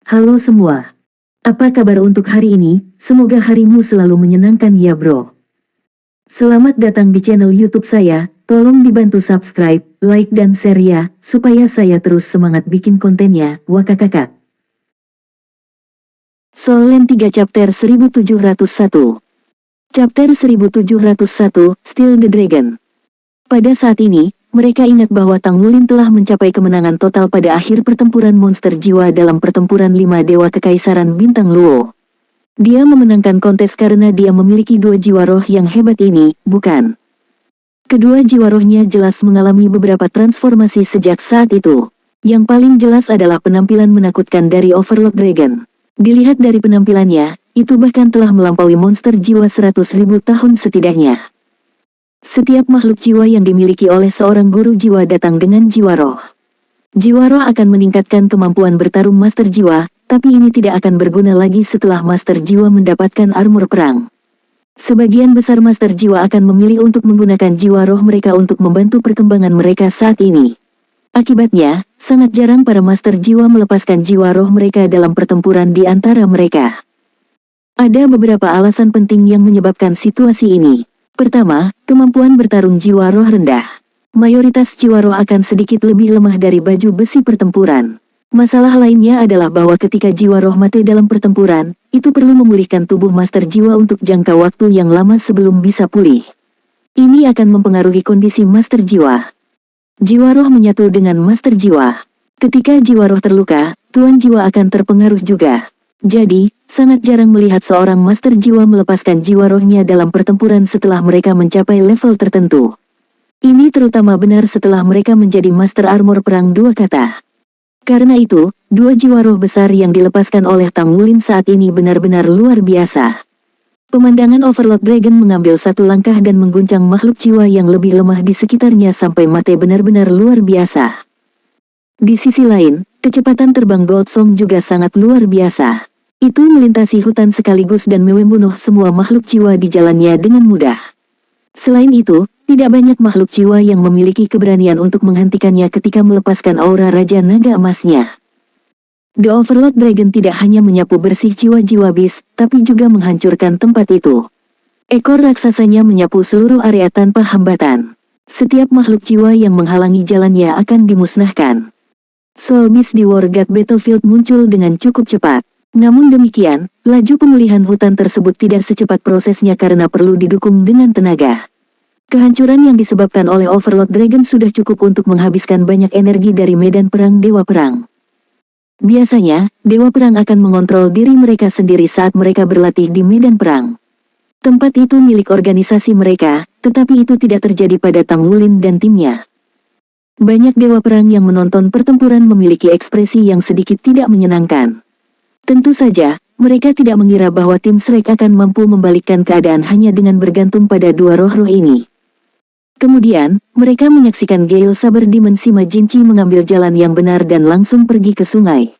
Halo semua. Apa kabar untuk hari ini? Semoga harimu selalu menyenangkan ya bro. Selamat datang di channel YouTube saya. Tolong dibantu subscribe, like dan share ya, supaya saya terus semangat bikin kontennya. Wakakakak. Soul Land 3 Chapter 1701. Chapter 1701, Still the Dragon. Pada saat ini, mereka ingat bahwa Tang Wulin telah mencapai kemenangan total pada akhir pertempuran monster jiwa dalam pertempuran 5 Dewa Kekaisaran Bintang Luo. Dia memenangkan kontes karena dia memiliki 2 jiwa roh yang hebat ini, bukan? Kedua jiwa rohnya jelas mengalami beberapa transformasi sejak saat itu. Yang paling jelas adalah penampilan menakutkan dari Overlord Dragon. Dilihat dari penampilannya, itu bahkan telah melampaui monster jiwa 100.000 tahun setidaknya. Setiap makhluk jiwa yang dimiliki oleh seorang guru jiwa datang dengan jiwa roh. Jiwa roh akan meningkatkan kemampuan bertarung master jiwa, tapi ini tidak akan berguna lagi setelah master jiwa mendapatkan armor perang. Sebagian besar master jiwa akan memilih untuk menggunakan jiwa roh mereka untuk membantu perkembangan mereka saat ini. Akibatnya, sangat jarang para master jiwa melepaskan jiwa roh mereka dalam pertempuran di antara mereka. Ada beberapa alasan penting yang menyebabkan situasi ini. Pertama, kemampuan bertarung jiwa roh rendah. Mayoritas jiwa roh akan sedikit lebih lemah dari baju besi pertempuran. Masalah lainnya adalah bahwa ketika jiwa roh mati dalam pertempuran, itu perlu memulihkan tubuh master jiwa untuk jangka waktu yang lama sebelum bisa pulih. Ini akan mempengaruhi kondisi master jiwa. Jiwa roh menyatu dengan master jiwa. Ketika jiwa roh terluka, tuan jiwa akan terpengaruh juga. Jadi, sangat jarang melihat seorang master jiwa melepaskan jiwa rohnya dalam pertempuran setelah mereka mencapai level tertentu. Ini terutama benar setelah mereka menjadi master armor perang 2 kata. Karena itu, 2 jiwa roh besar yang dilepaskan oleh Tang Wulin saat ini benar-benar luar biasa. Pemandangan Overlord Dragon mengambil satu langkah dan mengguncang makhluk jiwa yang lebih lemah di sekitarnya sampai mati benar-benar luar biasa. Di sisi lain, kecepatan terbang Goldsong juga sangat luar biasa. Itu melintasi hutan sekaligus dan membunuh semua makhluk jiwa di jalannya dengan mudah. Selain itu, tidak banyak makhluk jiwa yang memiliki keberanian untuk menghentikannya ketika melepaskan aura Raja Naga Emasnya. The Overlord Dragon tidak hanya menyapu bersih jiwa-jiwa bis, tapi juga menghancurkan tempat itu. Ekor raksasanya menyapu seluruh area tanpa hambatan. Setiap makhluk jiwa yang menghalangi jalannya akan dimusnahkan. Soul Beast di War God Battlefield muncul dengan cukup cepat. Namun demikian, laju pemulihan hutan tersebut tidak secepat prosesnya karena perlu didukung dengan tenaga. Kehancuran yang disebabkan oleh Overlord Dragon sudah cukup untuk menghabiskan banyak energi dari medan perang Dewa Perang. Biasanya, Dewa Perang akan mengontrol diri mereka sendiri saat mereka berlatih di medan perang. Tempat itu milik organisasi mereka, tetapi itu tidak terjadi pada Tang Wulin dan timnya. Banyak Dewa Perang yang menonton pertempuran memiliki ekspresi yang sedikit tidak menyenangkan. Tentu saja, mereka tidak mengira bahwa tim Shrek akan mampu membalikkan keadaan hanya dengan bergantung pada 2 roh-roh ini. Kemudian, mereka menyaksikan Gale Saber Demon Sima Jinchi mengambil jalan yang benar dan langsung pergi ke sungai.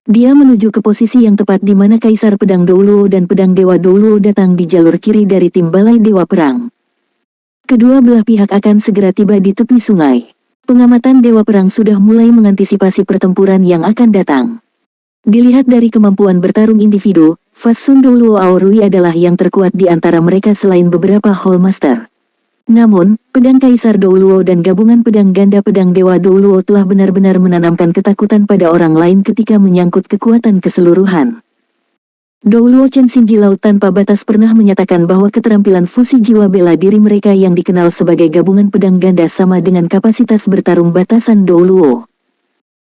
Dia menuju ke posisi yang tepat di mana Kaisar Pedang Douluo dan Pedang Dewa Douluo datang di jalur kiri dari tim Balai Dewa Perang. Kedua belah pihak akan segera tiba di tepi sungai. Pengamatan Dewa Perang sudah mulai mengantisipasi pertempuran yang akan datang. Dilihat dari kemampuan bertarung individu, Fasun Douluo Aorui adalah yang terkuat di antara mereka selain beberapa Hall Master. Namun, pedang Kaisar Douluo dan gabungan pedang ganda pedang Dewa Douluo telah benar-benar menanamkan ketakutan pada orang lain ketika menyangkut kekuatan keseluruhan. Douluo Chen Shinji Laut Tanpa Batas pernah menyatakan bahwa keterampilan fusi jiwa bela diri mereka yang dikenal sebagai gabungan pedang ganda sama dengan kapasitas bertarung batasan Douluo.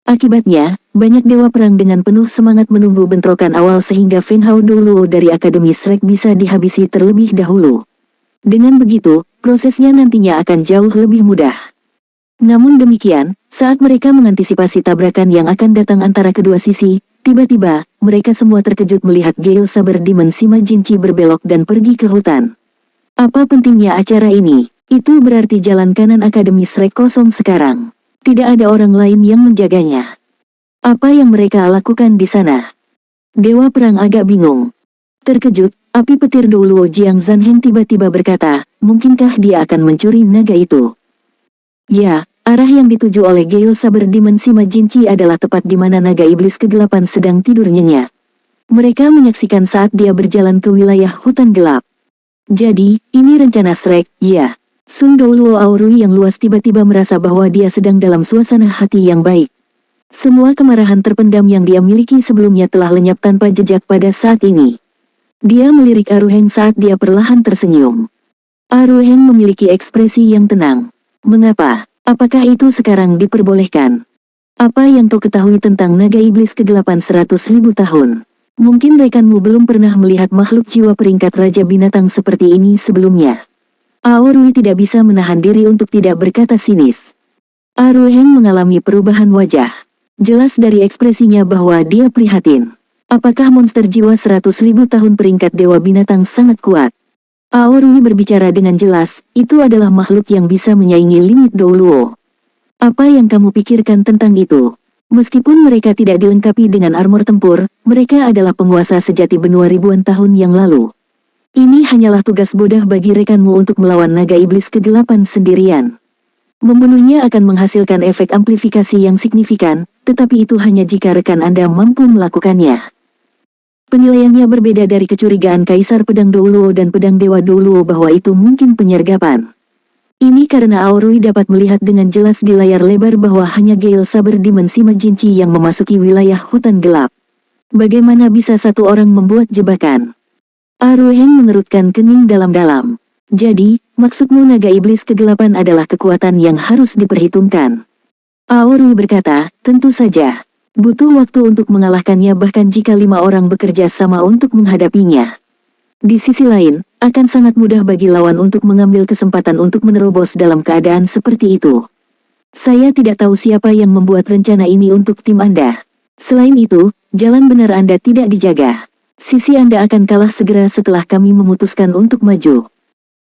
Akibatnya, banyak Dewa Perang dengan penuh semangat menunggu bentrokan awal sehingga Fen Hao Douluo dari Akademi Shrek bisa dihabisi terlebih dahulu. Dengan begitu, prosesnya nantinya akan jauh lebih mudah. Namun demikian, saat mereka mengantisipasi tabrakan yang akan datang antara kedua sisi, tiba-tiba, mereka semua terkejut melihat Gale Saber Demon Sima Jinchi berbelok dan pergi ke hutan. Apa pentingnya acara ini? Itu berarti jalan kanan Akademi Shrek kosong sekarang. Tidak ada orang lain yang menjaganya. Apa yang mereka lakukan di sana? Dewa Perang agak bingung. Terkejut, api petir Douluo Jiang Zanhen tiba-tiba berkata, mungkinkah dia akan mencuri naga itu? Ya, Arah yang dituju oleh Gale Saber Dimensi Majinchi adalah tepat di mana naga iblis kegelapan sedang tidur nyenyak. Mereka menyaksikan saat dia berjalan ke wilayah hutan gelap. Jadi, ini rencana Shrek, ya. Sun Douluo Aurui yang luas tiba-tiba merasa bahwa dia sedang dalam suasana hati yang baik. Semua kemarahan terpendam yang dia miliki sebelumnya telah lenyap tanpa jejak pada saat ini. Dia melirik Aruheng saat dia perlahan tersenyum. Aruheng memiliki ekspresi yang tenang. Mengapa? Apakah itu sekarang diperbolehkan? Apa yang kau ketahui tentang naga iblis kegelapan 100.000 tahun? Mungkin rekanmu belum pernah melihat makhluk jiwa peringkat raja binatang seperti ini sebelumnya. Aurui tidak bisa menahan diri untuk tidak berkata sinis. Aruheng mengalami perubahan wajah. Jelas dari ekspresinya bahwa dia prihatin. Apakah monster jiwa 100.000 tahun peringkat dewa binatang sangat kuat? Aurui berbicara dengan jelas, itu adalah makhluk yang bisa menyaingi limit Douluo. Apa yang kamu pikirkan tentang itu? Meskipun mereka tidak dilengkapi dengan armor tempur, mereka adalah penguasa sejati benua ribuan tahun yang lalu. Ini hanyalah tugas bodoh bagi rekanmu untuk melawan naga iblis kegelapan sendirian. Membunuhnya akan menghasilkan efek amplifikasi yang signifikan, tetapi itu hanya jika rekan Anda mampu melakukannya. Penilaiannya berbeda dari kecurigaan Kaisar Pedang Douluo dan Pedang Dewa Douluo bahwa itu mungkin penyergapan. Ini karena Aurui dapat melihat dengan jelas di layar lebar bahwa hanya Gale Saber Dimensi Majinchi yang memasuki wilayah hutan gelap. Bagaimana bisa satu orang membuat jebakan? Aruheng mengerutkan kening dalam-dalam. Jadi, maksudmu naga iblis kegelapan adalah kekuatan yang harus diperhitungkan. Aurui berkata, tentu saja. Butuh waktu untuk mengalahkannya bahkan jika 5 orang bekerja sama untuk menghadapinya. Di sisi lain, akan sangat mudah bagi lawan untuk mengambil kesempatan untuk menerobos dalam keadaan seperti itu. Saya tidak tahu siapa yang membuat rencana ini untuk tim Anda. Selain itu, jalan benar Anda tidak dijaga. Sisi Anda akan kalah segera setelah kami memutuskan untuk maju.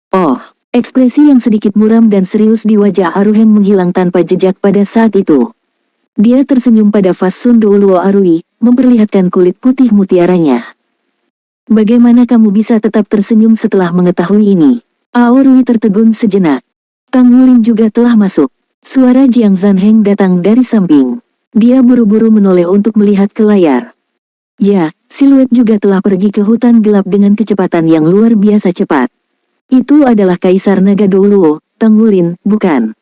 Oh, ekspresi yang sedikit muram dan serius di wajah Aruheng menghilang tanpa jejak pada saat itu. Dia tersenyum pada Sun Douluo Aurui, memperlihatkan kulit putih mutiaranya. Bagaimana kamu bisa tetap tersenyum setelah mengetahui ini? Aurui tertegun sejenak. Tang Wulin juga telah masuk. Suara Jiang Zanheng datang dari samping. Dia buru-buru menoleh untuk melihat ke layar. Ya, siluet juga telah pergi ke hutan gelap dengan kecepatan yang luar biasa cepat. Itu adalah Kaisar Naga Douluo, Tang Wulin, bukan?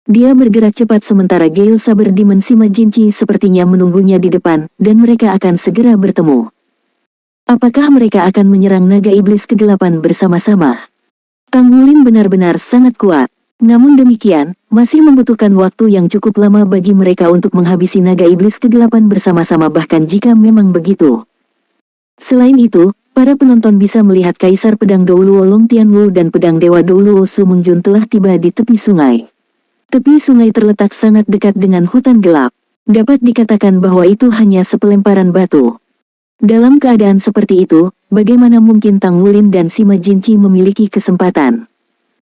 Dia bergerak cepat sementara Gale Saber Dimensi Majinchi sepertinya menunggunya di depan, dan mereka akan segera bertemu. Apakah mereka akan menyerang naga iblis kegelapan bersama-sama? Tang Wulin benar-benar sangat kuat. Namun demikian, masih membutuhkan waktu yang cukup lama bagi mereka untuk menghabisi naga iblis kegelapan bersama-sama bahkan jika memang begitu. Selain itu, para penonton bisa melihat Kaisar Pedang Douluo Long Tianwu dan Pedang Dewa Douluo Su Mungjun telah tiba di tepi sungai. Tepi sungai terletak sangat dekat dengan hutan gelap. Dapat dikatakan bahwa itu hanya sepelemparan batu. Dalam keadaan seperti itu, bagaimana mungkin Tang Wulin dan Sima Jinchi memiliki kesempatan?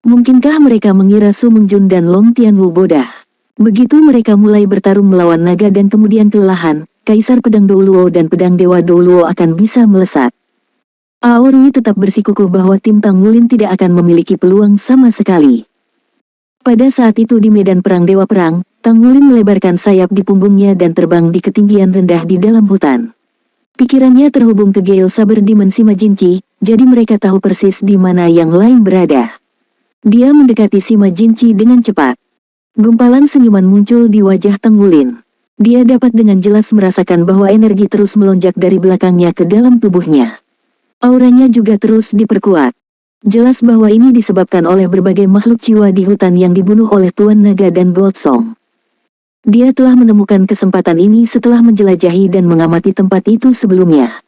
Mungkinkah mereka mengira Su Mungjun dan Long Tianwu bodoh? Begitu mereka mulai bertarung melawan naga dan kemudian kelelahan, Kaisar Pedang Douluo dan Pedang Dewa Douluo akan bisa melesat. Aurui tetap bersikukuh bahwa tim Tang Wulin tidak akan memiliki peluang sama sekali. Pada saat itu di medan perang Dewa Perang, Tang Wulin melebarkan sayap di punggungnya dan terbang di ketinggian rendah di dalam hutan. Pikirannya terhubung ke Gale Saber Dimensi Majinchi, jadi mereka tahu persis di mana yang lain berada. Dia mendekati Sima Jinchi dengan cepat. Gumpalan senyuman muncul di wajah Tang Wulin. Dia dapat dengan jelas merasakan bahwa energi terus melonjak dari belakangnya ke dalam tubuhnya. Auranya juga terus diperkuat. Jelas bahwa ini disebabkan oleh berbagai makhluk jiwa di hutan yang dibunuh oleh Tuan Naga dan Gold Song. Dia telah menemukan kesempatan ini setelah menjelajahi dan mengamati tempat itu sebelumnya.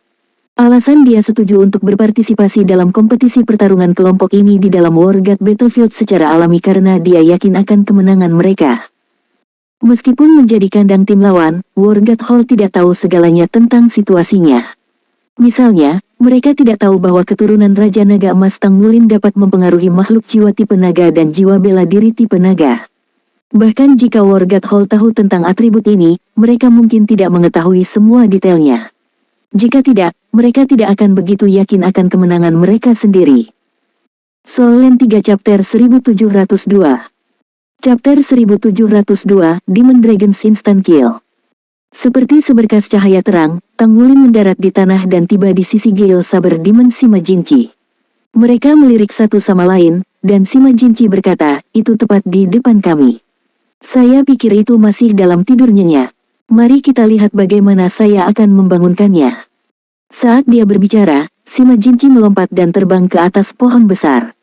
Alasan dia setuju untuk berpartisipasi dalam kompetisi pertarungan kelompok ini di dalam War God Battlefield secara alami karena dia yakin akan kemenangan mereka. Meskipun menjadi kandang tim lawan, War God Hall tidak tahu segalanya tentang situasinya. Misalnya, mereka tidak tahu bahwa keturunan Raja Naga Emas Tang Wulin dapat mempengaruhi makhluk jiwa tipe naga dan jiwa bela diri tipe naga. Bahkan jika War God Hall tahu tentang atribut ini, mereka mungkin tidak mengetahui semua detailnya. Jika tidak, mereka tidak akan begitu yakin akan kemenangan mereka sendiri. Soul Land 3 Chapter 1702. Chapter 1702, Demon Dragons Instant Kill. Seperti seberkas cahaya terang, Tang Wulin mendarat di tanah dan tiba di sisi Gale Saber Demon Sima Jinchi. Mereka melirik satu sama lain, dan Sima Jinchi berkata, itu tepat di depan kami. Saya pikir itu masih dalam tidur nyenyak. Mari kita lihat bagaimana saya akan membangunkannya. Saat dia berbicara, Sima Jinchi melompat dan terbang ke atas pohon besar.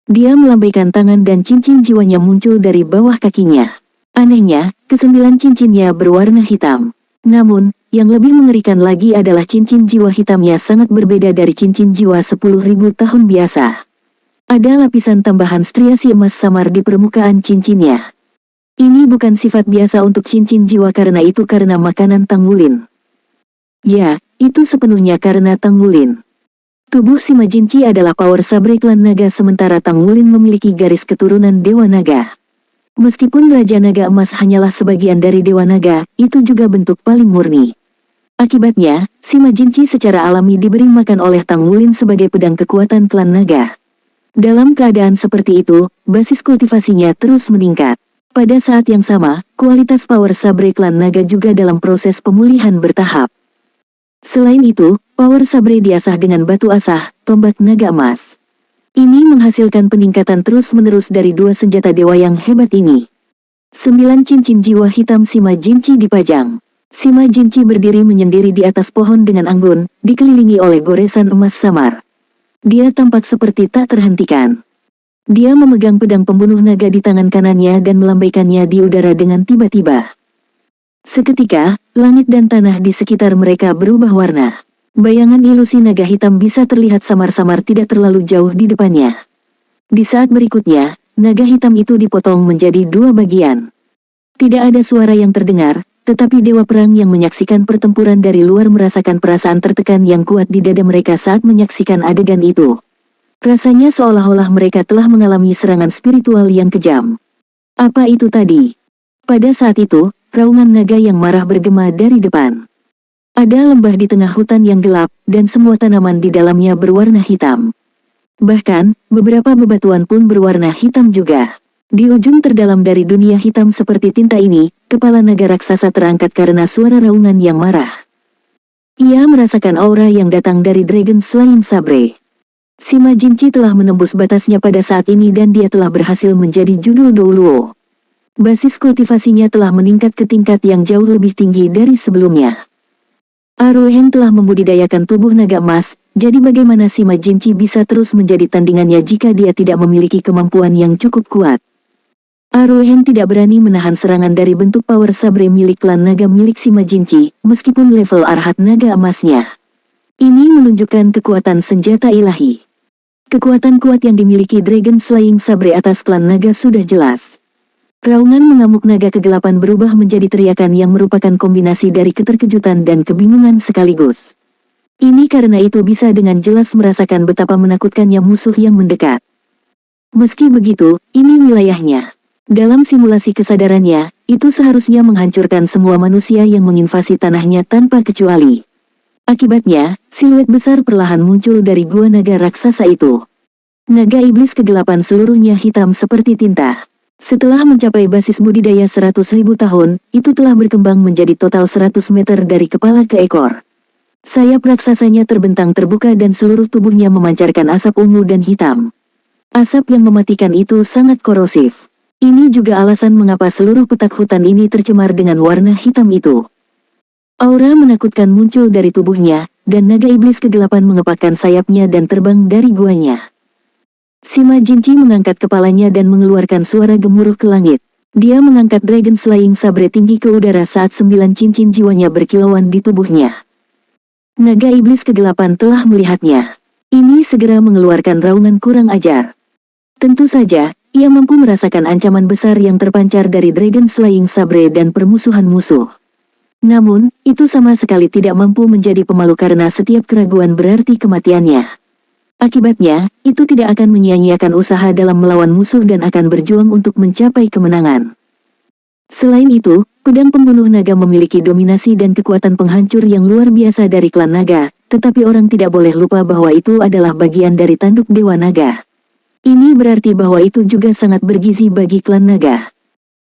Dia melambaikan tangan dan cincin jiwanya muncul dari bawah kakinya. Anehnya, kesembilan cincinnya berwarna hitam. Namun, yang lebih mengerikan lagi adalah cincin jiwa hitamnya sangat berbeda dari cincin jiwa 10.000 tahun biasa. Ada lapisan tambahan striasi emas samar di permukaan cincinnya. Ini bukan sifat biasa untuk cincin jiwa karena itu karena makanan Tang Wulin. Ya, itu sepenuhnya karena Tang Wulin. Tubuh Sima Jinchi adalah power sabre klan naga sementara Tang Wulin memiliki garis keturunan Dewa Naga. Meskipun Raja Naga Emas hanyalah sebagian dari Dewa Naga, itu juga bentuk paling murni. Akibatnya, Sima Jinchi secara alami diberi makan oleh Tang Wulin sebagai pedang kekuatan klan naga. Dalam keadaan seperti itu, basis kultivasinya terus meningkat. Pada saat yang sama, kualitas power sabre klan naga juga dalam proses pemulihan bertahap. Selain itu, power sabre diasah dengan batu asah, tombak naga emas. Ini menghasilkan peningkatan terus-menerus dari dua senjata dewa yang hebat ini. 9 cincin jiwa hitam Sima Jinchi dipajang. Sima Jinchi berdiri menyendiri di atas pohon dengan anggun, dikelilingi oleh goresan emas samar. Dia tampak seperti tak terhentikan. Dia memegang pedang pembunuh naga di tangan kanannya dan melambaikannya di udara dengan tiba-tiba. Seketika, langit dan tanah di sekitar mereka berubah warna. Bayangan ilusi naga hitam bisa terlihat samar-samar tidak terlalu jauh di depannya. Di saat berikutnya, naga hitam itu dipotong menjadi dua bagian. Tidak ada suara yang terdengar, tetapi dewa perang yang menyaksikan pertempuran dari luar merasakan perasaan tertekan yang kuat di dada mereka saat menyaksikan adegan itu. Rasanya seolah-olah mereka telah mengalami serangan spiritual yang kejam. Apa itu tadi? Pada saat itu, raungan naga yang marah bergema dari depan. Ada lembah di tengah hutan yang gelap, dan semua tanaman di dalamnya berwarna hitam. Bahkan, beberapa bebatuan pun berwarna hitam juga. Di ujung terdalam dari dunia hitam seperti tinta ini, kepala naga raksasa terangkat karena suara raungan yang marah. Ia merasakan aura yang datang dari Dragon Slaying Sabre. Sima Jinchi telah menembus batasnya pada saat ini dan dia telah berhasil menjadi judul Douluo. Basis kultivasinya telah meningkat ke tingkat yang jauh lebih tinggi dari sebelumnya. Arohen telah membudidayakan tubuh naga emas, jadi bagaimana Sima Jinchi bisa terus menjadi tandingannya jika dia tidak memiliki kemampuan yang cukup kuat. Arohen tidak berani menahan serangan dari bentuk power sabre milik klan naga milik Sima Jinchi, meskipun level arhat naga emasnya. Ini menunjukkan kekuatan senjata ilahi. Kekuatan kuat yang dimiliki Dragon Slaying Sabre atas klan naga sudah jelas. Raungan mengamuk naga kegelapan berubah menjadi teriakan yang merupakan kombinasi dari keterkejutan dan kebingungan sekaligus. Ini karena itu bisa dengan jelas merasakan betapa menakutkannya musuh yang mendekat. Meski begitu, ini wilayahnya. Dalam simulasi kesadarannya, itu seharusnya menghancurkan semua manusia yang menginvasi tanahnya tanpa kecuali. Akibatnya, siluet besar perlahan muncul dari gua naga raksasa itu. Naga iblis kegelapan seluruhnya hitam seperti tinta. Setelah mencapai basis budidaya 100.000 tahun, itu telah berkembang menjadi total 100 meter dari kepala ke ekor. Sayap raksasanya terbentang terbuka dan seluruh tubuhnya memancarkan asap ungu dan hitam. Asap yang mematikan itu sangat korosif. Ini juga alasan mengapa seluruh petak hutan ini tercemar dengan warna hitam itu. Aura menakutkan muncul dari tubuhnya, dan naga iblis kegelapan mengepakkan sayapnya dan terbang dari guanya. Sima Jinchi mengangkat kepalanya dan mengeluarkan suara gemuruh ke langit. Dia mengangkat Dragon Slaying Sabre tinggi ke udara saat 9 cincin jiwanya berkilauan di tubuhnya. Naga iblis kegelapan telah melihatnya. Ini segera mengeluarkan raungan kurang ajar. Tentu saja, ia mampu merasakan ancaman besar yang terpancar dari Dragon Slaying Sabre dan permusuhan musuh. Namun, itu sama sekali tidak mampu menjadi pemalu karena setiap keraguan berarti kematiannya. Akibatnya, itu tidak akan menyia-nyiakan usaha dalam melawan musuh dan akan berjuang untuk mencapai kemenangan. Selain itu, pedang pembunuh naga memiliki dominasi dan kekuatan penghancur yang luar biasa dari klan naga, tetapi orang tidak boleh lupa bahwa itu adalah bagian dari tanduk Dewa Naga. Ini berarti bahwa itu juga sangat bergizi bagi klan naga.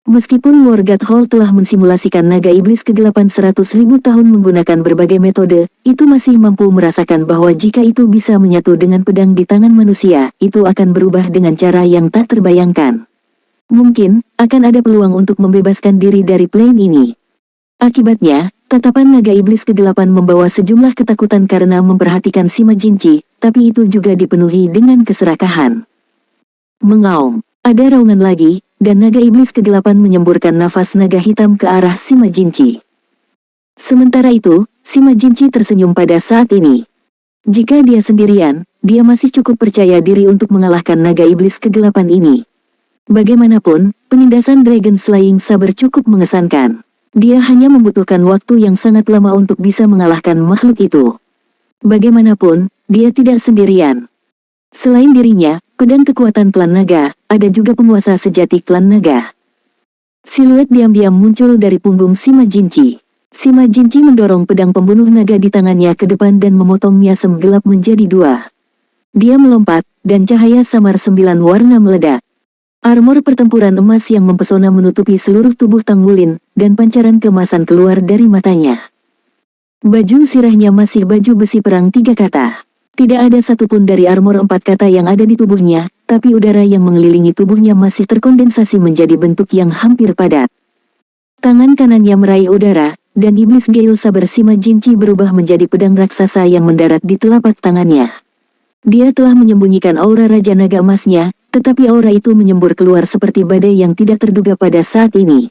Meskipun Morgoth Hall telah mensimulasikan naga iblis kegelapan 100.000 tahun menggunakan berbagai metode, itu masih mampu merasakan bahwa jika itu bisa menyatu dengan pedang di tangan manusia, itu akan berubah dengan cara yang tak terbayangkan. Mungkin, akan ada peluang untuk membebaskan diri dari plane ini. Akibatnya, tatapan naga iblis kegelapan membawa sejumlah ketakutan karena memperhatikan Sima Jinchi, tapi itu juga dipenuhi dengan keserakahan. Mengaum, ada raungan lagi, dan naga iblis kegelapan menyemburkan nafas naga hitam ke arah Sima Jinchi. Sementara itu, Sima Jinchi tersenyum pada saat ini. Jika dia sendirian, dia masih cukup percaya diri untuk mengalahkan naga iblis kegelapan ini. Bagaimanapun, penindasan Dragon Slaying Saber cukup mengesankan. Dia hanya membutuhkan waktu yang sangat lama untuk bisa mengalahkan makhluk itu. Bagaimanapun, dia tidak sendirian. Selain dirinya, pedang kekuatan klan naga, ada juga penguasa sejati klan naga. Siluet diam-diam muncul dari punggung Sima Jinchi. Sima Jinchi mendorong pedang pembunuh naga di tangannya ke depan dan memotong miasem gelap menjadi dua. Dia melompat, dan cahaya samar 9 warna meledak. Armor pertempuran emas yang mempesona menutupi seluruh tubuh Tang Wulin, dan pancaran keemasan keluar dari matanya. Baju sirahnya masih baju besi perang 3 kata. Tidak ada satupun dari armor 4 kata yang ada di tubuhnya, tapi udara yang mengelilingi tubuhnya masih terkondensasi menjadi bentuk yang hampir padat. Tangan kanannya meraih udara, dan iblis Gale Saber Sima Jinchi berubah menjadi pedang raksasa yang mendarat di telapak tangannya. Dia telah menyembunyikan aura Raja Naga Emasnya, tetapi aura itu menyembur keluar seperti badai yang tidak terduga pada saat ini.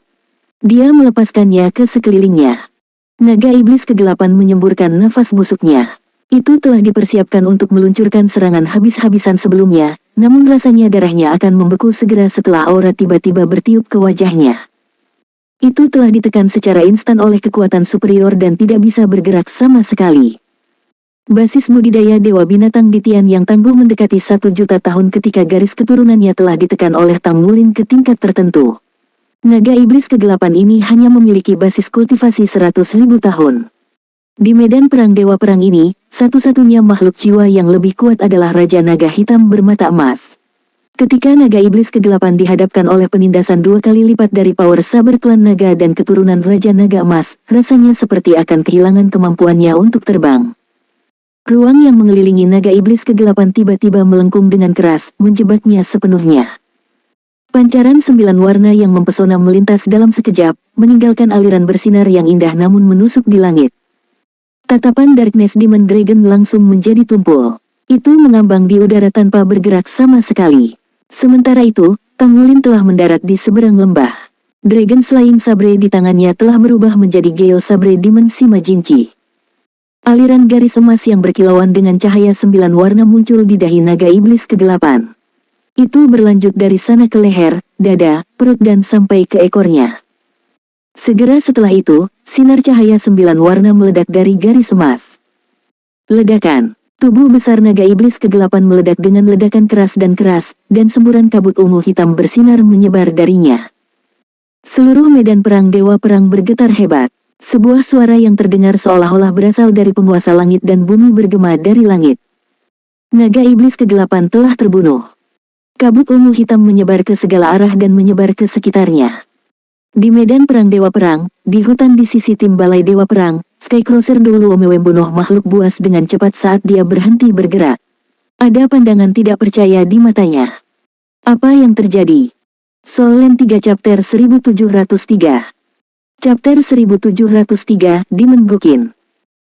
Dia melepaskannya ke sekelilingnya. Naga iblis kegelapan menyemburkan nafas busuknya. Itu telah dipersiapkan untuk meluncurkan serangan habis-habisan sebelumnya, namun rasanya darahnya akan membeku segera setelah aura tiba-tiba bertiup ke wajahnya. Itu telah ditekan secara instan oleh kekuatan superior dan tidak bisa bergerak sama sekali. Basis budidaya Dewa Binatang di Tian yang tangguh mendekati 1 juta tahun ketika garis keturunannya telah ditekan oleh Tang Wulin ke tingkat tertentu. Naga iblis kegelapan ini hanya memiliki basis kultivasi 100.000 tahun. Di medan perang Dewa Perang ini, satu-satunya makhluk jiwa yang lebih kuat adalah Raja Naga Hitam bermata emas. Ketika naga iblis kegelapan dihadapkan oleh penindasan 2 kali lipat dari power saber klan naga dan keturunan Raja Naga Emas, rasanya seperti akan kehilangan kemampuannya untuk terbang. Ruang yang mengelilingi naga iblis kegelapan tiba-tiba melengkung dengan keras, menjebaknya sepenuhnya. Pancaran 9 warna yang mempesona melintas dalam sekejap, meninggalkan aliran bersinar yang indah namun menusuk di langit. Tatapan Darkness Demon Dragon langsung menjadi tumpul. Itu mengambang di udara tanpa bergerak sama sekali. Sementara itu, Tang Wulin telah mendarat di seberang lembah. Dragon Slaying Sabre di tangannya telah berubah menjadi Gale Sabre Demon Sima Jinchi. Aliran garis emas yang berkilauan dengan cahaya 9 warna muncul di dahi naga iblis kegelapan. Itu berlanjut dari sana ke leher, dada, perut dan sampai ke ekornya. Segera setelah itu, sinar cahaya 9 warna meledak dari garis emas. Ledakan. Tubuh besar naga iblis kegelapan meledak dengan ledakan keras, dan semburan kabut ungu hitam bersinar menyebar darinya. Seluruh medan perang Dewa Perang bergetar hebat. Sebuah suara yang terdengar seolah-olah berasal dari penguasa langit dan bumi bergema dari langit. Naga iblis kegelapan telah terbunuh. Kabut ungu hitam menyebar ke segala arah dan menyebar ke sekitarnya. Di medan perang Dewa Perang, di hutan di sisi tim balai Dewa Perang, Skycrosser dulu membunuh makhluk buas dengan cepat saat dia berhenti bergerak. Ada pandangan tidak percaya di matanya. Apa yang terjadi? Soul Land 3 Chapter 1703. Chapter 1703, Demon Gukin.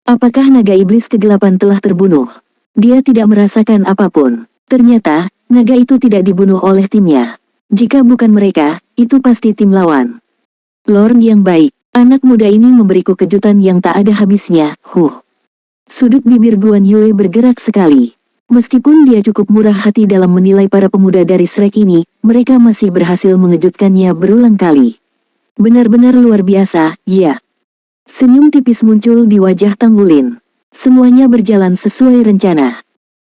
Apakah naga iblis kegelapan telah terbunuh? Dia tidak merasakan apapun. Ternyata, naga itu tidak dibunuh oleh timnya. Jika bukan mereka, itu pasti tim lawan. Lord yang baik, anak muda ini memberiku kejutan yang tak ada habisnya, Sudut bibir Guan Yue bergerak sekali. Meskipun dia cukup murah hati dalam menilai para pemuda dari Shrek ini, mereka masih berhasil mengejutkannya berulang kali. Benar-benar luar biasa, ya. Senyum tipis muncul di wajah Tang Wulin. Semuanya berjalan sesuai rencana.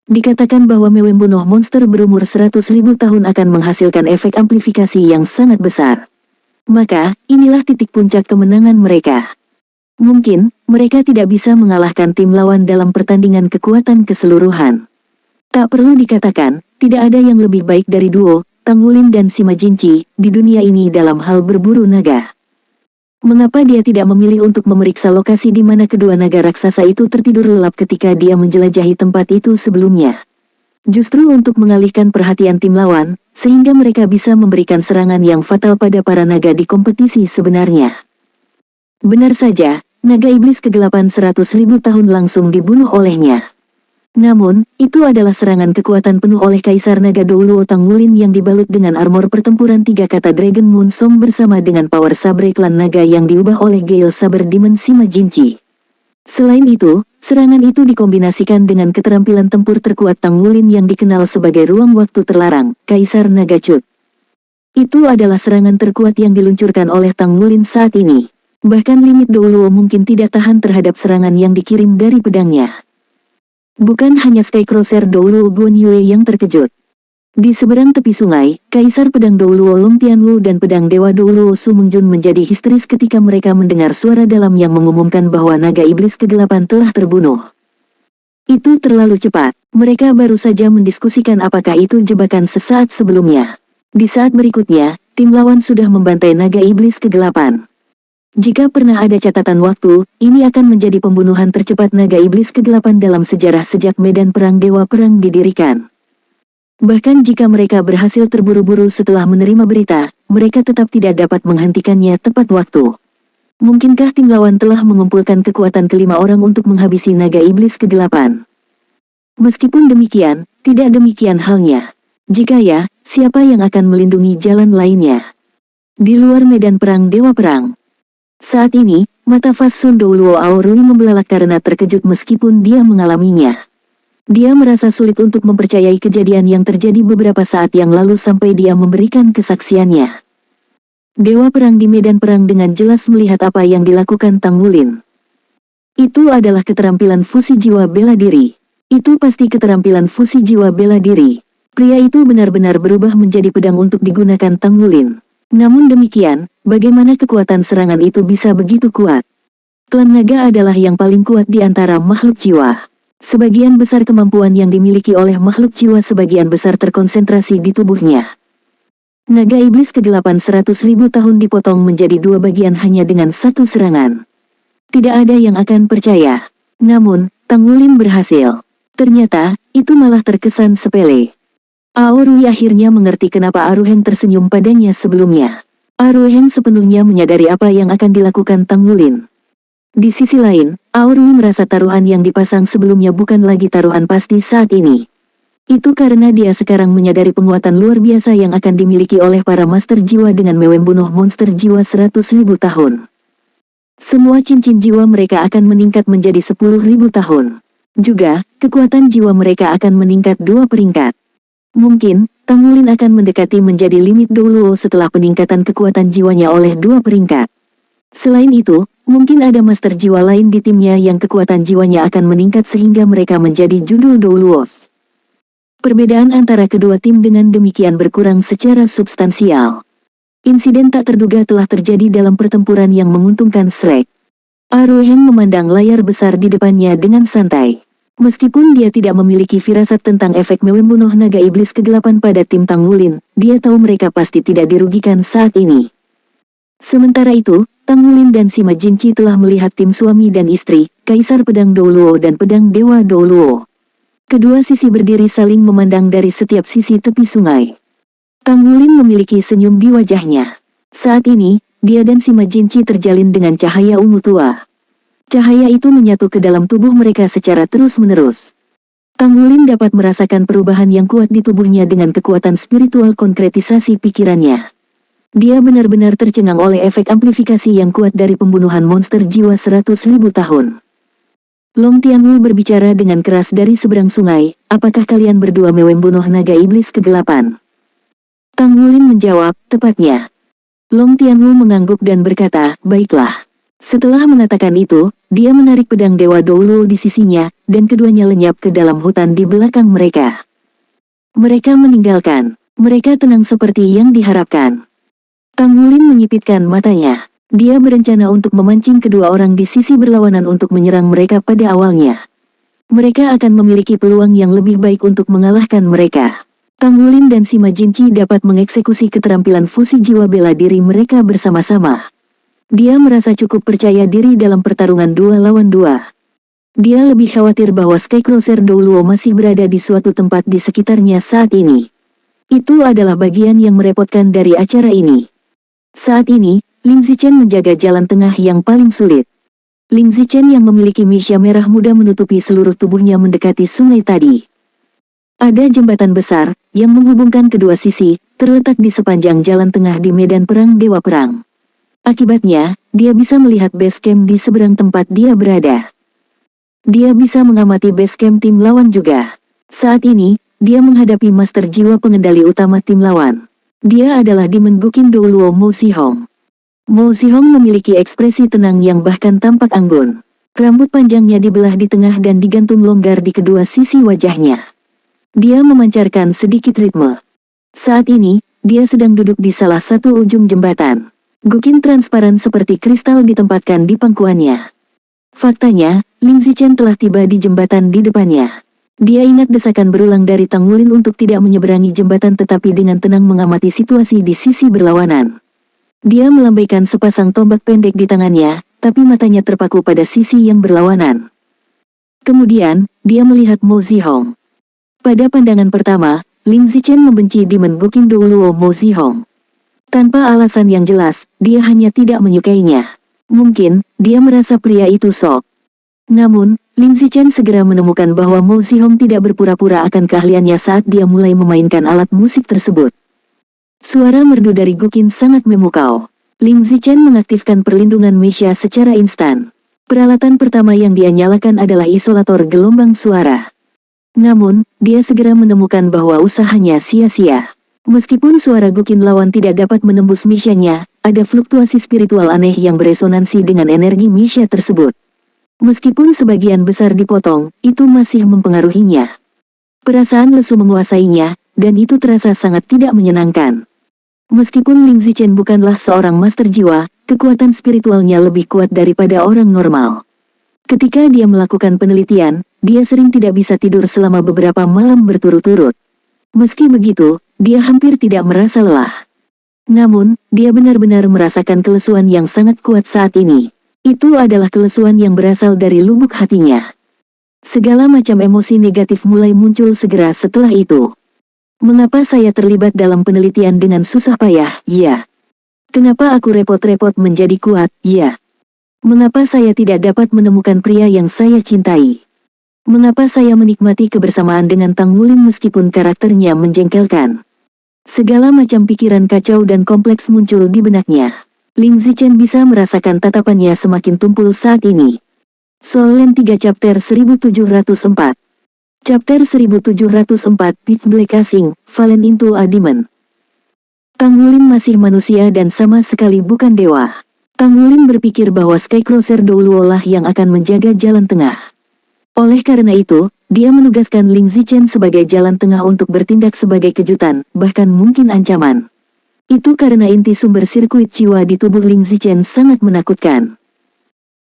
Dikatakan bahwa membunuh monster berumur 100.000 tahun akan menghasilkan efek amplifikasi yang sangat besar. Maka, inilah titik puncak kemenangan mereka. Mungkin, mereka tidak bisa mengalahkan tim lawan dalam pertandingan kekuatan keseluruhan. Tak perlu dikatakan, tidak ada yang lebih baik dari duo Tang Wulin dan Sima Jinci, di dunia ini dalam hal berburu naga. Mengapa dia tidak memilih untuk memeriksa lokasi di mana kedua naga raksasa itu tertidur lelap ketika dia menjelajahi tempat itu sebelumnya? Justru untuk mengalihkan perhatian tim lawan, sehingga mereka bisa memberikan serangan yang fatal pada para naga di kompetisi sebenarnya. Benar saja, naga iblis kegelapan 100.000 tahun langsung dibunuh olehnya. Namun, itu adalah serangan kekuatan penuh oleh Kaisar Naga Douluo Tang Wulin yang dibalut dengan armor pertempuran 3 kata Dragon Moon Song bersama dengan power sabre klan naga yang diubah oleh Gale Saber Demon Sima Jinci. Selain itu, serangan itu dikombinasikan dengan keterampilan tempur terkuat Tang Wulin yang dikenal sebagai ruang waktu terlarang, Kaisar Naga Cut. Itu adalah serangan terkuat yang diluncurkan oleh Tang Wulin saat ini. Bahkan limit Douluo mungkin tidak tahan terhadap serangan yang dikirim dari pedangnya. Bukan hanya Skycrosser Douluo Guan Yue yang terkejut. Di seberang tepi sungai, Kaisar Pedang Douluo Long Tianwu dan Pedang Dewa Douluo Su Mengjun menjadi histeris ketika mereka mendengar suara dalam yang mengumumkan bahwa naga iblis kegelapan telah terbunuh. Itu terlalu cepat. Mereka baru saja mendiskusikan apakah itu jebakan sesaat sebelumnya. Di saat berikutnya, tim lawan sudah membantai naga iblis kegelapan. Jika pernah ada catatan waktu, ini akan menjadi pembunuhan tercepat naga iblis kegelapan dalam sejarah sejak medan perang Dewa Perang didirikan. Bahkan jika mereka berhasil terburu-buru setelah menerima berita, mereka tetap tidak dapat menghentikannya tepat waktu. Mungkinkah tim lawan telah mengumpulkan kekuatan kelima orang untuk menghabisi naga iblis kegelapan? Meskipun demikian, tidak demikian halnya. Jika ya, siapa yang akan melindungi jalan lainnya? Di luar medan perang Dewa Perang. Saat ini, mata Fas Sun Douluo Aorui membelalak karena terkejut meskipun dia mengalaminya. Dia merasa sulit untuk mempercayai kejadian yang terjadi beberapa saat yang lalu sampai dia memberikan kesaksiannya. Dewa Perang di medan perang dengan jelas melihat apa yang dilakukan Tang Wulin. Itu adalah keterampilan fusi jiwa bela diri. Itu pasti keterampilan fusi jiwa bela diri. Pria itu benar-benar berubah menjadi pedang untuk digunakan Tang Wulin. Namun demikian, bagaimana kekuatan serangan itu bisa begitu kuat? Klan naga adalah yang paling kuat di antara makhluk jiwa. Sebagian besar kemampuan yang dimiliki oleh makhluk jiwa sebagian besar terkonsentrasi di tubuhnya. Naga iblis kegelapan 100.000 tahun dipotong menjadi 2 bagian hanya dengan 1 serangan. Tidak ada yang akan percaya. Namun, Tang Wulin berhasil. Ternyata, itu malah terkesan sepele. Aorui akhirnya mengerti kenapa Aruheng tersenyum padanya sebelumnya. Aruheng sepenuhnya menyadari apa yang akan dilakukan Tang Wulin. Di sisi lain, Aorui merasa taruhan yang dipasang sebelumnya bukan lagi taruhan pasti saat ini. Itu karena dia sekarang menyadari penguatan luar biasa yang akan dimiliki oleh para master jiwa dengan membunuh monster jiwa 100.000 tahun. Semua cincin jiwa mereka akan meningkat menjadi 10.000 tahun. Juga, kekuatan jiwa mereka akan meningkat 2 peringkat. Mungkin, Tang Wulin akan mendekati menjadi limit Douluo setelah peningkatan kekuatan jiwanya oleh 2 peringkat. Selain itu, mungkin ada master jiwa lain di timnya yang kekuatan jiwanya akan meningkat sehingga mereka menjadi judul Douluos. Perbedaan antara kedua tim dengan demikian berkurang secara substansial. Insiden tak terduga telah terjadi dalam pertempuran yang menguntungkan Shrek. Aruheng memandang layar besar di depannya dengan santai. Meskipun dia tidak memiliki firasat tentang efek membunuh naga iblis kegelapan pada tim Tang Wulin, dia tahu mereka pasti tidak dirugikan saat ini. Sementara itu, Tang Wulin dan Sima Jinci telah melihat tim suami dan istri, Kaisar Pedang Douluo dan Pedang Dewa Douluo. Kedua sisi berdiri saling memandang dari setiap sisi tepi sungai. Tang Wulin memiliki senyum di wajahnya. Saat ini, dia dan Sima Jinci terjalin dengan cahaya ungu tua. Cahaya itu menyatu ke dalam tubuh mereka secara terus-menerus. Tang Wulin dapat merasakan perubahan yang kuat di tubuhnya dengan kekuatan spiritual konkretisasi pikirannya. Dia benar-benar tercengang oleh efek amplifikasi yang kuat dari pembunuhan monster jiwa 100.000 tahun. Long Tianwu berbicara dengan keras dari seberang sungai, apakah kalian berdua membunuh naga iblis kegelapan? Tang Wulin menjawab, tepatnya. Long Tianwu mengangguk dan berkata, baiklah. Setelah mengatakan itu, dia menarik pedang Dewa Douluo di sisinya, dan keduanya lenyap ke dalam hutan di belakang mereka. Mereka meninggalkan. Mereka tenang seperti yang diharapkan. Tang Wulin menyipitkan matanya. Dia berencana untuk memancing kedua orang di sisi berlawanan untuk menyerang mereka pada awalnya. Mereka akan memiliki peluang yang lebih baik untuk mengalahkan mereka. Tang Wulin dan Sima Jinci dapat mengeksekusi keterampilan fusi jiwa bela diri mereka bersama-sama. Dia merasa cukup percaya diri dalam pertarungan 2 lawan 2. Dia lebih khawatir bahwa Skycrossers Douluo masih berada di suatu tempat di sekitarnya saat ini. Itu adalah bagian yang merepotkan dari acara ini. Saat ini, Ling Zichen menjaga jalan tengah yang paling sulit. Ling Zichen yang memiliki misya merah muda menutupi seluruh tubuhnya mendekati sungai tadi. Ada jembatan besar, yang menghubungkan kedua sisi, terletak di sepanjang jalan tengah di medan perang Dewa Perang. Akibatnya, dia bisa melihat base camp di seberang tempat dia berada. Dia bisa mengamati base camp tim lawan juga. Saat ini, dia menghadapi master jiwa pengendali utama tim lawan. Dia adalah Demon Guqin Douluo Mo Zihong. Mo Zihong memiliki ekspresi tenang yang bahkan tampak anggun. Rambut panjangnya dibelah di tengah dan digantung longgar di kedua sisi wajahnya. Dia memancarkan sedikit ritme. Saat ini, dia sedang duduk di salah satu ujung jembatan. Guqin transparan seperti kristal ditempatkan di pangkuannya. Faktanya, Ling Zichen telah tiba di jembatan di depannya. Dia ingat desakan berulang dari Tang Wulin untuk tidak menyeberangi jembatan tetapi dengan tenang mengamati situasi di sisi berlawanan. Dia melambaikan sepasang tombak pendek di tangannya, tapi matanya terpaku pada sisi yang berlawanan. Kemudian, dia melihat Mo Zihong. Pada pandangan pertama, Ling Zichen membenci Demon Guqin Douluo Mo Zihong. Tanpa alasan yang jelas, dia hanya tidak menyukainya. Mungkin, dia merasa pria itu sok. Namun, Ling Zichen segera menemukan bahwa Mo Zihong tidak berpura-pura akan keahliannya saat dia mulai memainkan alat musik tersebut. Suara merdu dari Guqin sangat memukau. Ling Zichen mengaktifkan perlindungan Mesya secara instan. Peralatan pertama yang dia nyalakan adalah isolator gelombang suara. Namun, dia segera menemukan bahwa usahanya sia-sia. Meskipun suara Guqin lawan tidak dapat menembus misyanya, ada fluktuasi spiritual aneh yang beresonansi dengan energi misya tersebut. Meskipun sebagian besar dipotong, itu masih mempengaruhinya. Perasaan lesu menguasainya, dan itu terasa sangat tidak menyenangkan. Meskipun Ling Zichen bukanlah seorang master jiwa, kekuatan spiritualnya lebih kuat daripada orang normal. Ketika dia melakukan penelitian, dia sering tidak bisa tidur selama beberapa malam berturut-turut. Meski begitu, dia hampir tidak merasa lelah. Namun, dia benar-benar merasakan kelesuan yang sangat kuat saat ini. Itu adalah kelesuan yang berasal dari lubuk hatinya. Segala macam emosi negatif mulai muncul segera setelah itu. Mengapa saya terlibat dalam penelitian dengan susah payah? Ya. Kenapa aku repot-repot menjadi kuat? Ya. Mengapa saya tidak dapat menemukan pria yang saya cintai? Mengapa saya menikmati kebersamaan dengan Tang Wulin meskipun karakternya menjengkelkan? Segala macam pikiran kacau dan kompleks muncul di benaknya. Ling Zichen bisa merasakan tatapannya semakin tumpul saat ini. Soul Land 3 Chapter 1704. Chapter 1704 Pitch Black Asing, Fallen into a Demon. Tang Wulin masih manusia dan sama sekali bukan dewa. Tang Wulin berpikir bahwa Skycrossers Douluo lah yang akan menjaga jalan tengah. Oleh karena itu, dia menugaskan Ling Zichen sebagai jalan tengah untuk bertindak sebagai kejutan, bahkan mungkin ancaman. Itu karena inti sumber sirkuit jiwa di tubuh Ling Zichen sangat menakutkan.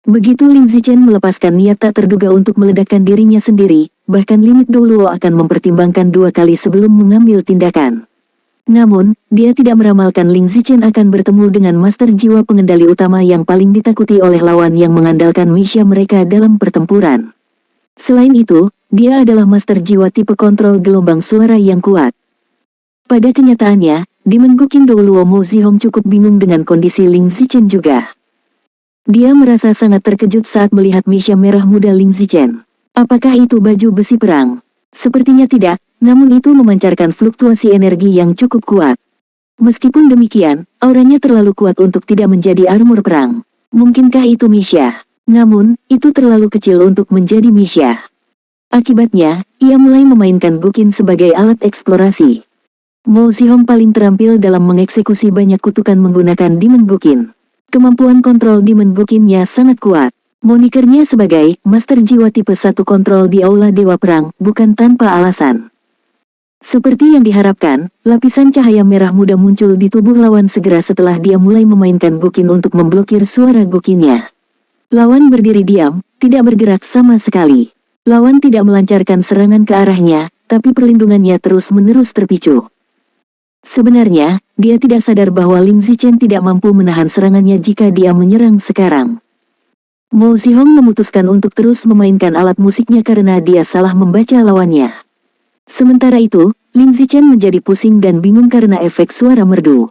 Begitu Ling Zichen melepaskan niat tak terduga untuk meledakkan dirinya sendiri, bahkan limit Douluo akan mempertimbangkan 2 kali sebelum mengambil tindakan. Namun, dia tidak meramalkan Ling Zichen akan bertemu dengan master jiwa pengendali utama yang paling ditakuti oleh lawan yang mengandalkan misya mereka dalam pertempuran. Selain itu, dia adalah master jiwa tipe kontrol gelombang suara yang kuat. Pada kenyataannya, Demon Guqin Douluo Mo Zihong cukup bingung dengan kondisi Ling Zichen juga. Dia merasa sangat terkejut saat melihat misya merah muda Ling Zichen. Apakah itu baju besi perang? Sepertinya tidak, namun itu memancarkan fluktuasi energi yang cukup kuat. Meskipun demikian, auranya terlalu kuat untuk tidak menjadi armor perang. Mungkinkah itu misya? Namun, itu terlalu kecil untuk menjadi misya. Akibatnya, ia mulai memainkan Guqin sebagai alat eksplorasi. Mo Zihong paling terampil dalam mengeksekusi banyak kutukan menggunakan Demon Guqin. Kemampuan kontrol Demon Guqin-nya sangat kuat. Monikernya sebagai Master Jiwa Tipe 1 Kontrol di Aula Dewa Perang, bukan tanpa alasan. Seperti yang diharapkan, lapisan cahaya merah muda muncul di tubuh lawan segera setelah dia mulai memainkan Guqin untuk memblokir suara Guqin-nya. Lawan berdiri diam, tidak bergerak sama sekali. Lawan tidak melancarkan serangan ke arahnya, tapi perlindungannya terus-menerus terpicu. Sebenarnya, dia tidak sadar bahwa Ling Zichen tidak mampu menahan serangannya jika dia menyerang sekarang. Mo Zihong memutuskan untuk terus memainkan alat musiknya karena dia salah membaca lawannya. Sementara itu, Ling Zichen menjadi pusing dan bingung karena efek suara merdu.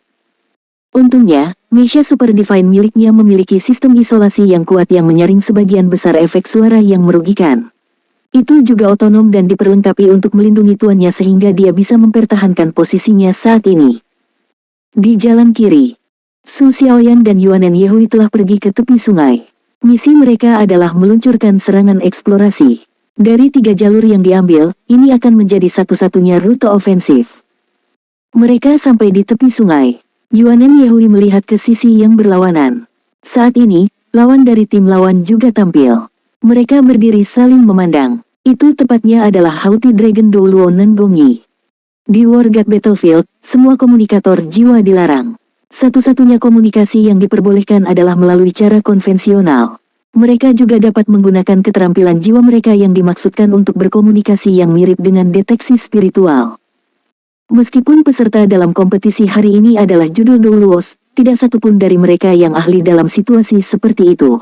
Untungnya, Meisha Super Divine miliknya memiliki sistem isolasi yang kuat yang menyaring sebagian besar efek suara yang merugikan. Itu juga otonom dan diperlengkapi untuk melindungi tuannya sehingga dia bisa mempertahankan posisinya saat ini. Di jalan kiri, Su Xiaoyan dan Yuanen Yehui telah pergi ke tepi sungai. Misi mereka adalah meluncurkan serangan eksplorasi. Dari 3 jalur yang diambil, ini akan menjadi satu-satunya rute ofensif. Mereka sampai di tepi sungai. Yuanen Yehui melihat ke sisi yang berlawanan. Saat ini, lawan dari tim lawan juga tampil. Mereka berdiri saling memandang. Itu tepatnya adalah Haughty Dragon Douluo Nengongi. Di Wargat Battlefield, semua komunikator jiwa dilarang. Satu-satunya komunikasi yang diperbolehkan adalah melalui cara konvensional. Mereka juga dapat menggunakan keterampilan jiwa mereka yang dimaksudkan untuk berkomunikasi yang mirip dengan deteksi spiritual. Meskipun peserta dalam kompetisi hari ini adalah judul Douluos, tidak satupun dari mereka yang ahli dalam situasi seperti itu.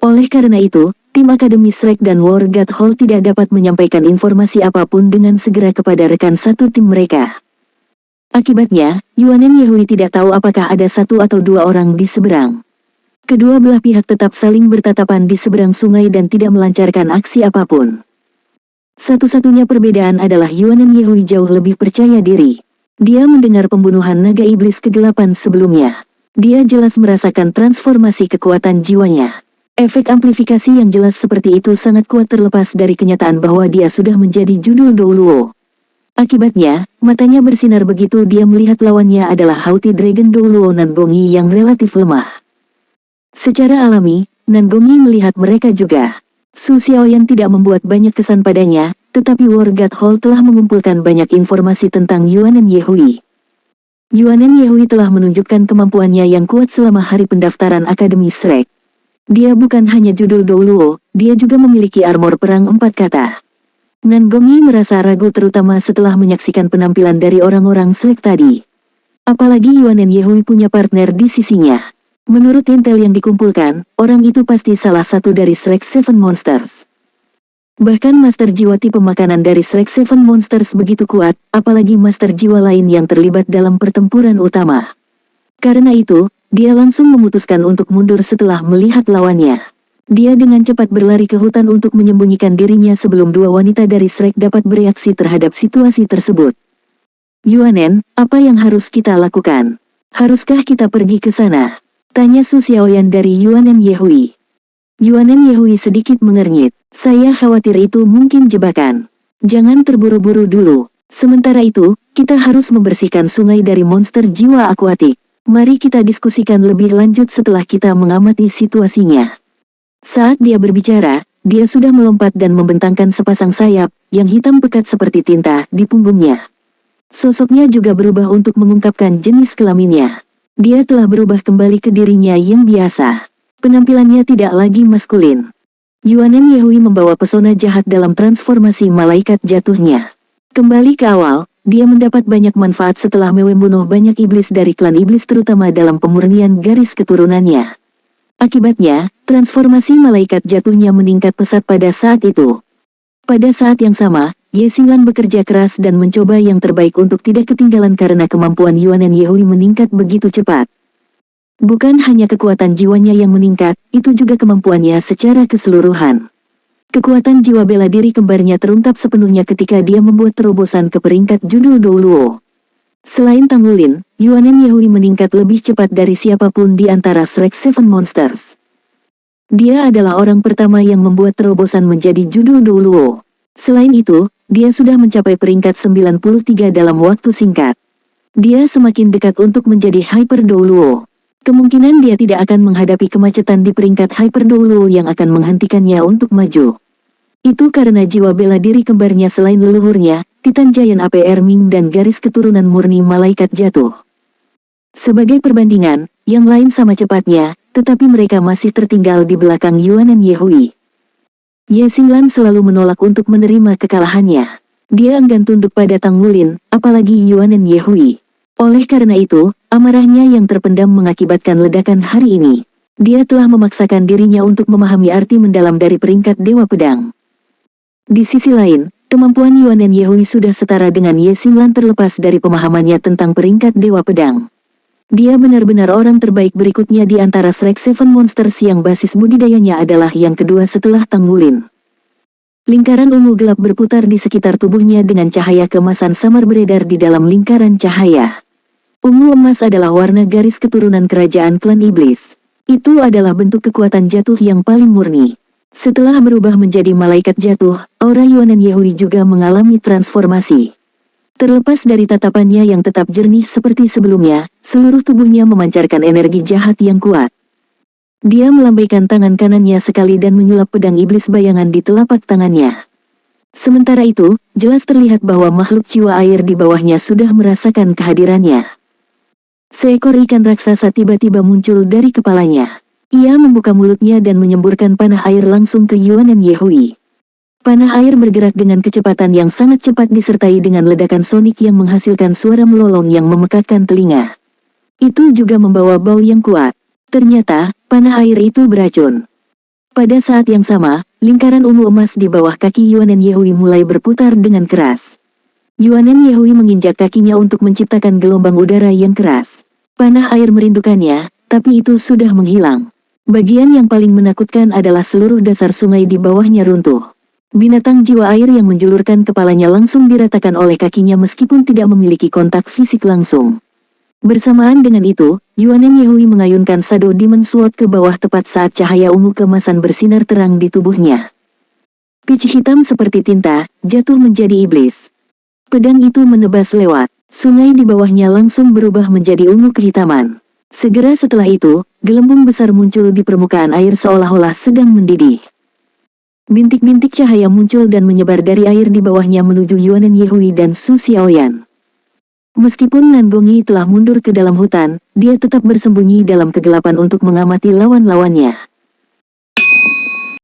Oleh karena itu, tim Akademi Shrek dan Wargat Hall tidak dapat menyampaikan informasi apapun dengan segera kepada rekan satu tim mereka. Akibatnya, Yuanen Yehui tidak tahu apakah ada 1 atau 2 orang di seberang. Kedua belah pihak tetap saling bertatapan di seberang sungai dan tidak melancarkan aksi apapun. Satu-satunya perbedaan adalah Yuanen Yehui jauh lebih percaya diri. Dia mendengar pembunuhan naga iblis kegelapan sebelumnya. Dia jelas merasakan transformasi kekuatan jiwanya. Efek amplifikasi yang jelas seperti itu sangat kuat terlepas dari kenyataan bahwa dia sudah menjadi judul Douluo. Akibatnya, matanya bersinar begitu dia melihat lawannya adalah Haughty Dragon Douluo Nengongi yang relatif lemah. Secara alami, Nengongi melihat mereka juga. Su Xiaoyan tidak membuat banyak kesan padanya, tetapi Wargat Hall telah mengumpulkan banyak informasi tentang Yuanen Yehui. Yuanen Yehui telah menunjukkan kemampuannya yang kuat selama hari pendaftaran Akademi Shrek. Dia bukan hanya judul Douluo, dia juga memiliki armor perang 4 kata. Nengongi merasa ragu terutama setelah menyaksikan penampilan dari orang-orang Shrek tadi. Apalagi Yuanen Yehui punya partner di sisinya. Menurut intel yang dikumpulkan, orang itu pasti salah satu dari Shrek Seven Monsters. Bahkan Master Jiwa tipe makanan dari Shrek Seven Monsters begitu kuat, apalagi Master Jiwa lain yang terlibat dalam pertempuran utama. Karena itu, dia langsung memutuskan untuk mundur setelah melihat lawannya. Dia dengan cepat berlari ke hutan untuk menyembunyikan dirinya sebelum 2 wanita dari Shrek dapat bereaksi terhadap situasi tersebut. Yuanen, apa yang harus kita lakukan? Haruskah kita pergi ke sana? Tanya Su Xiaoyan dari Yuanen Yehui. Yuanen Yehui sedikit mengernyit. Saya khawatir itu mungkin jebakan. Jangan terburu-buru dulu. Sementara itu, kita harus membersihkan sungai dari monster jiwa akuatik. Mari kita diskusikan lebih lanjut setelah kita mengamati situasinya. Saat dia berbicara, dia sudah melompat dan membentangkan sepasang sayap, yang hitam pekat seperti tinta, di punggungnya. Sosoknya juga berubah untuk mengungkapkan jenis kelaminnya. Dia telah berubah kembali ke dirinya yang biasa. Penampilannya tidak lagi maskulin. Yuanen Yehui membawa pesona jahat dalam transformasi malaikat jatuhnya. Kembali ke awal, dia mendapat banyak manfaat setelah membunuh banyak iblis dari klan iblis terutama dalam pemurnian garis keturunannya. Akibatnya, transformasi malaikat jatuhnya meningkat pesat pada saat itu. Pada saat yang sama, Ye Xinglan bekerja keras dan mencoba yang terbaik untuk tidak ketinggalan karena kemampuan Yuanen Yehui meningkat begitu cepat. Bukan hanya kekuatan jiwanya yang meningkat, itu juga kemampuannya secara keseluruhan. Kekuatan jiwa bela diri kembarnya terungkap sepenuhnya ketika dia membuat terobosan ke peringkat judul Douluo. Selain Tangulin, Yuanen Yehui meningkat lebih cepat dari siapapun di antara Shrek Seven Monsters. Dia adalah orang pertama yang membuat terobosan menjadi judul Douluo. Selain itu, dia sudah mencapai peringkat 93 dalam waktu singkat. Dia semakin dekat untuk menjadi Hyper Douluo. Kemungkinan dia tidak akan menghadapi kemacetan di peringkat Hyper Douluo yang akan menghentikannya untuk maju. Itu karena jiwa bela diri kembarnya selain leluhurnya, Titan Giant APR Ming dan garis keturunan murni malaikat jatuh. Sebagai perbandingan, yang lain sama cepatnya, tetapi mereka masih tertinggal di belakang Yuanen Yehui. Ye Xinglan selalu menolak untuk menerima kekalahannya. Dia enggan tunduk pada Tang Wulin, apalagi Yuanen Yehui. Oleh karena itu, amarahnya yang terpendam mengakibatkan ledakan hari ini. Dia telah memaksakan dirinya untuk memahami arti mendalam dari peringkat Dewa Pedang. Di sisi lain, kemampuan Yuanen Yehui sudah setara dengan Ye Xinglan terlepas dari pemahamannya tentang peringkat Dewa Pedang. Dia benar-benar orang terbaik berikutnya di antara Shrek Seven Monsters yang basis budidayanya adalah yang kedua setelah Tang Wulin. Lingkaran ungu gelap berputar di sekitar tubuhnya dengan cahaya keemasan samar beredar di dalam lingkaran cahaya. Ungu emas adalah warna garis keturunan kerajaan klan iblis. Itu adalah bentuk kekuatan jatuh yang paling murni. Setelah berubah menjadi malaikat jatuh, aura Yuanen Yehui juga mengalami transformasi. Terlepas dari tatapannya yang tetap jernih seperti sebelumnya, seluruh tubuhnya memancarkan energi jahat yang kuat. Dia melambaikan tangan kanannya sekali dan menyulap pedang iblis bayangan di telapak tangannya. Sementara itu, jelas terlihat bahwa makhluk jiwa air di bawahnya sudah merasakan kehadirannya. Seekor ikan raksasa tiba-tiba muncul dari kepalanya. Ia membuka mulutnya dan menyemburkan panah air langsung ke Yuanen Yehui. Panah air bergerak dengan kecepatan yang sangat cepat disertai dengan ledakan sonik yang menghasilkan suara melolong yang memekakkan telinga. Itu juga membawa bau yang kuat. Ternyata, panah air itu beracun. Pada saat yang sama, lingkaran ungu emas di bawah kaki Yuanen Yehui mulai berputar dengan keras. Yuanen Yehui menginjak kakinya untuk menciptakan gelombang udara yang keras. Panah air merindukannya, tapi itu sudah menghilang. Bagian yang paling menakutkan adalah seluruh dasar sungai di bawahnya runtuh. Binatang jiwa air yang menjulurkan kepalanya langsung diratakan oleh kakinya meskipun tidak memiliki kontak fisik langsung. Bersamaan dengan itu, Yuanen Yehui mengayunkan Shadow Demon Sword ke bawah tepat saat cahaya ungu keemasan bersinar terang di tubuhnya. Pitch hitam seperti tinta, jatuh menjadi iblis. Pedang itu menebas lewat, sungai di bawahnya langsung berubah menjadi ungu kehitaman. Segera setelah itu, gelembung besar muncul di permukaan air seolah-olah sedang mendidih. Bintik-bintik cahaya muncul dan menyebar dari air di bawahnya menuju Yuanen Yehui dan Su Xiaoyan. Meskipun Nan Gongyi telah mundur ke dalam hutan, dia tetap bersembunyi dalam kegelapan untuk mengamati lawan-lawannya.